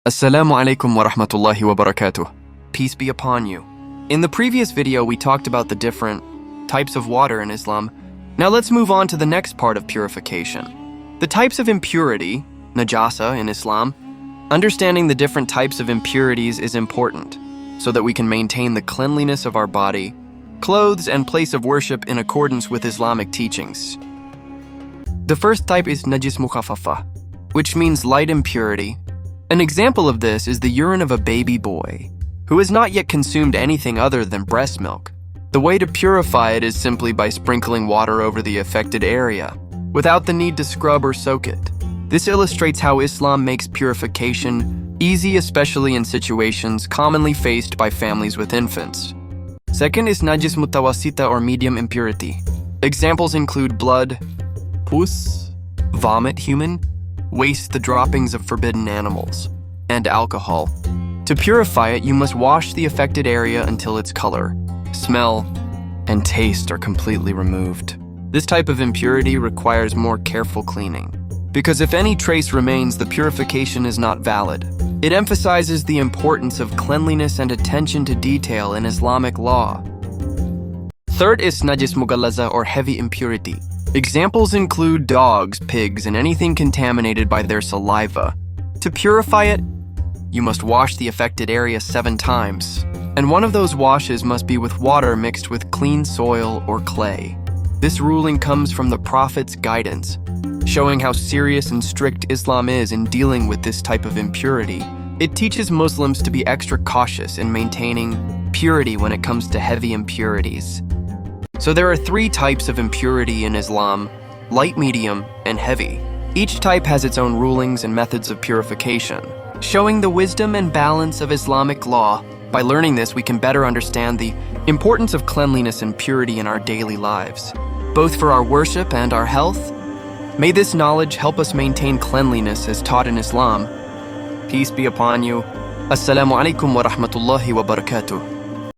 Assalamu alaikum wa rahmatullahi wa barakatuh. Peace be upon you. In the previous video, we talked about the different types of water in Islam. Now let's move on to the next part of purification. The types of impurity, najasa in Islam. Understanding the different types of impurities is important so that we can maintain the cleanliness of our body, clothes, and place of worship in accordance with Islamic teachings. The first type is Najis Mukhaffafah, which means light impurity. An example of this is the urine of a baby boy who has not yet consumed anything other than breast milk. The way to purify it is simply by sprinkling water over the affected area, without the need to scrub or soak it. This illustrates how Islam makes purification easy, especially in situations commonly faced by families with infants. Second is Najis Mutawassitah or medium impurity. Examples include blood, pus, vomit, human waste, the droppings of forbidden animals, and alcohol. To purify it, you must wash the affected area until its color, smell, and taste are completely removed. This type of impurity requires more careful cleaning, because if any trace remains, the purification is not valid. It emphasizes the importance of cleanliness and attention to detail in Islamic law. Third is Najis Mughallazah or heavy impurity. Examples include dogs, pigs, and anything contaminated by their saliva. To purify it, you must wash the affected area 7 times, and one of those washes must be with water mixed with clean soil or clay. This ruling comes from the Prophet's guidance, showing how serious and strict Islam is in dealing with this type of impurity. It teaches Muslims to be extra cautious in maintaining purity when it comes to heavy impurities. So there are 3 types of impurity in Islam: light, medium, and heavy. Each type has its own rulings and methods of purification, showing the wisdom and balance of Islamic law. By learning this, we can better understand the importance of cleanliness and purity in our daily lives, both for our worship and our health. May this knowledge help us maintain cleanliness as taught in Islam. Peace be upon you. Assalamu alaikum wa rahmatullahi wa barakatuh.